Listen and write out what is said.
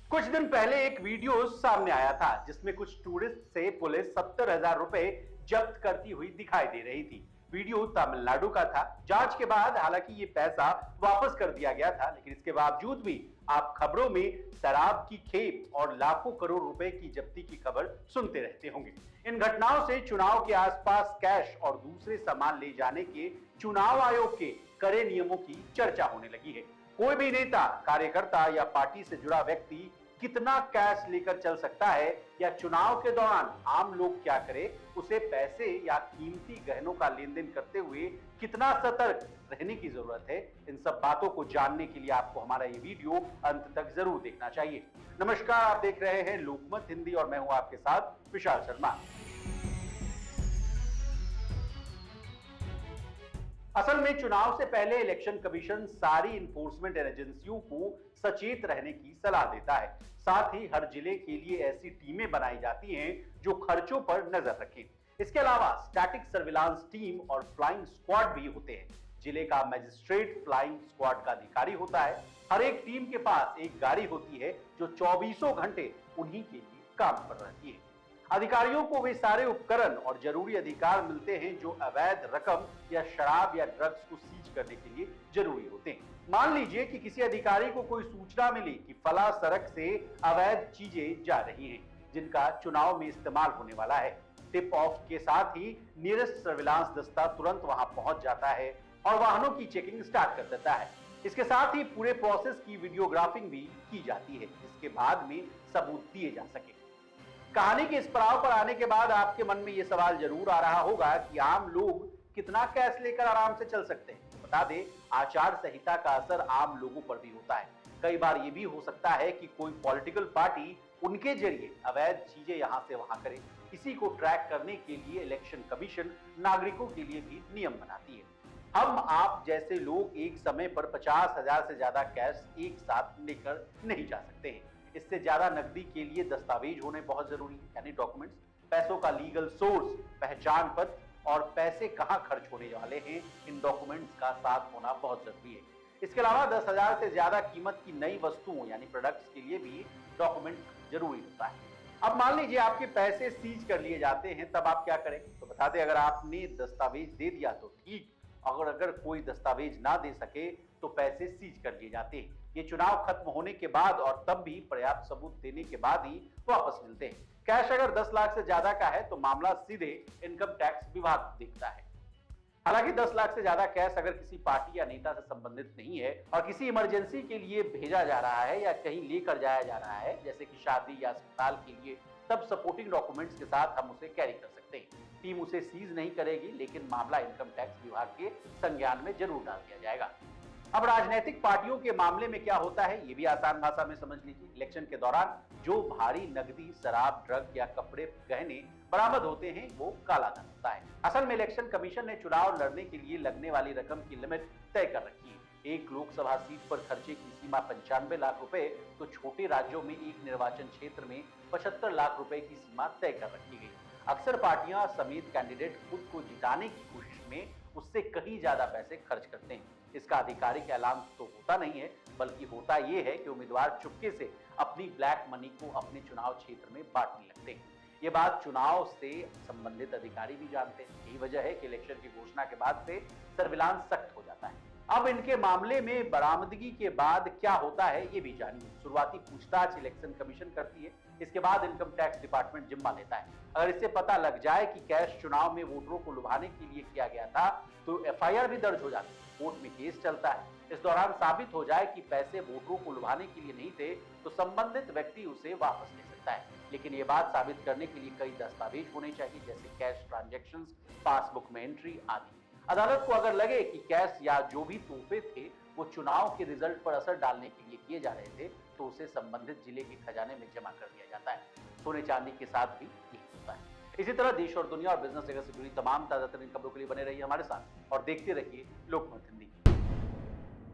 कुछ दिन पहले एक वीडियो सामने आया था जिसमें कुछ टूरिस्ट से पुलिस 70,000 रुपए जब्त करती हुई दिखाई दे रही थी। वीडियो तमिलनाडु का था। जांच के बाद हालांकि ये पैसा वापस कर दिया गया था, लेकिन इसके बावजूद भी आप खबरों में शराब की खेप और लाखों करोड़ रुपए की जब्ती की खबर सुनते रहते होंगे। इन घटनाओं से चुनाव के आसपास कैश और दूसरे सामान ले जाने के चुनाव आयोग के कड़े नियमों की चर्चा होने लगी है। कोई भी नेता, कार्यकर्ता या पार्टी से जुड़ा व्यक्ति कितना कैश लेकर चल सकता है या चुनाव के दौरान आम लोग क्या करे, उसे पैसे या कीमती गहनों का लेन देन करते हुए कितना सतर्क रहने की जरूरत है, इन सब बातों को जानने के लिए आपको हमारा ये वीडियो अंत तक जरूर देखना चाहिए। नमस्कार, आप देख रहे हैं लोकमत हिंदी और मैं हूं आपके साथ विशाल शर्मा। असल में चुनाव से पहले इलेक्शन कमीशन सारी इंफोर्समेंट एजेंसियों को सचेत रहने की सलाह देता है। साथ ही हर जिले के लिए ऐसी टीमें बनाई जाती हैं जो खर्चों पर नजर रखें। इसके अलावा स्टैटिक सर्विलांस टीम और फ्लाइंग स्क्वाड भी होते हैं। जिले का मजिस्ट्रेट फ्लाइंग स्क्वाड का अधिकारी होता है। हर एक टीम के पास एक गाड़ी होती है जो 24 घंटे उन्हीं के लिए काम पर रहती है। अधिकारियों को वे सारे उपकरण और जरूरी अधिकार मिलते हैं जो अवैध रकम या शराब या ड्रग्स को सीज करने के लिए जरूरी होते हैं। मान लीजिए कि किसी अधिकारी को कोई सूचना मिली कि फला सड़क से अवैध चीजें जा रही हैं जिनका चुनाव में इस्तेमाल होने वाला है। टिप ऑफ के साथ ही नियरेस्ट सर्विलांस दस्ता तुरंत वहां पहुंच जाता है और वाहनों की चेकिंग स्टार्ट कर देता है। इसके साथ ही पूरे प्रोसेस की वीडियोग्राफिंग भी की जाती है जिसके बाद में सबूत दिए जा सके। कहानी के इस पड़ाव पर आने के बाद आपके मन में यह सवाल जरूर आ रहा होगा कि आम लोग कितना कैश लेकर आराम से चल सकते हैं। तो बता दें, आचार संहिता का असर आम लोगों पर भी होता है। कई बार यह भी हो सकता है कि कोई पॉलिटिकल पार्टी उनके जरिए अवैध चीजें यहां से वहां करे। इसी को ट्रैक करने के लिए इलेक्शन कमीशन नागरिकों के लिए भी नियम बनाती है। हम आप जैसे लोग एक समय पर 50,000 से ज्यादा कैश एक साथ लेकर नहीं जा सकते हैं। इससे ज्यादा नकदी के लिए दस्तावेज होने बहुत जरूरी है, यानी डॉक्यूमेंट्स, पैसों का लीगल सोर्स, पहचान पत्र और पैसे कहां खर्च होने वाले हैं, इन डॉक्यूमेंट्स का साथ होना बहुत जरूरी है। इसके अलावा 10,000 से ज्यादा कीमत की नई वस्तुओं यानी प्रोडक्ट्स के लिए भी डॉक्यूमेंट जरूरी होता है। अब मान लीजिए आपके पैसे सीज कर लिए जाते हैं, तब आप क्या करें? तो बता दें, अगर आपने दस्तावेज दे दिया तो ठीक, अगर कोई दस्तावेज ना दे सके तो पैसे सीज कर लिए जाते हैं। ये चुनाव खत्म होने के बाद और तब भी पर्याप्त सबूत देने के बाद ही वापस मिलते हैं। कैश अगर 10 लाख से ज्यादा का है तो मामला सीधे इनकम टैक्स विभाग देखता है। हालांकि 10 लाख से ज्यादा कैश अगर किसी पार्टी या नेता से संबंधित नहीं है और किसी इमरजेंसी के लिए भेजा जा रहा है या कहीं लेकर जाया जा रहा है, जैसे कि शादी या अस्पताल के लिए, तब सपोर्टिंग डॉक्यूमेंट्स के साथ हम उसे कैरी कर सकते हैं। टीम उसे सीज नहीं करेगी, लेकिन मामला इनकम टैक्स विभाग के संज्ञान में जरूर डाल दिया जाएगा। अब राजनीतिक पार्टियों के मामले में क्या होता है, ये भी आसान भाषा में समझ लीजिए। इलेक्शन के दौरान जो भारी नकदी, शराब, ड्रग या कपड़े, गहने बरामद होते हैं वो काला धन होता है। असल में इलेक्शन कमीशन ने चुनाव लड़ने के लिए लगने वाली रकम की लिमिट तय कर रखी है। एक लोकसभा सीट पर खर्चे की सीमा 95 लाख रुपए, तो छोटे राज्यों में एक निर्वाचन क्षेत्र में 75 लाख रुपए की सीमा तय कर रखी गई। अक्सर पार्टियां समेत कैंडिडेट खुद को जिताने की कोशिश में उससे कहीं ज्यादा पैसे खर्च करते हैं। इसका आधिकारिक ऐलान तो होता नहीं है, बल्कि होता यह है कि उम्मीदवार चुपके से अपनी ब्लैक मनी को अपने चुनाव क्षेत्र में बांटने लगते हैं। ये बात चुनाव से संबंधित अधिकारी भी जानते हैं। यही वजह है कि इलेक्शन की घोषणा के बाद से सर्विलांस सख्त हो जाता है। अब इनके मामले में बरामदगी के बाद क्या होता है ये भी जानिए। शुरुआती पूछताछ इलेक्शन कमीशन करती है, इसके बाद इनकम टैक्स डिपार्टमेंट जिम्मा लेता है। अगर इससे पता लग जाए कि कैश चुनाव में वोटरों को लुभाने के लिए किया गया था तो एफआईआर भी दर्ज हो जाती है, कोर्ट में केस चलता है। इस दौरान साबित हो जाए कि पैसे वोटरों को लुभाने के लिए नहीं थे तो संबंधित व्यक्ति उसे वापस ले सकता है। लेकिन ये बात साबित करने के लिए कई दस्तावेज होने चाहिए, जैसे कैश ट्रांजैक्शंस, पासबुक में एंट्री आदि। अदालत को अगर लगे कि कैश या जो भी तोहफे थे वो चुनाव के रिजल्ट पर असर डालने के लिए किए जा रहे थे तो उसे संबंधित जिले के खजाने में जमा कर दिया जाता है। सोने चांदी के साथ भी यही होता है। इसी तरह देश और दुनिया और बिजनेस जगत से जुड़ी तमाम ताजा तरीन खबरों के लिए बने रहिए हमारे साथ और देखते रहिए लोकमत हिंदी।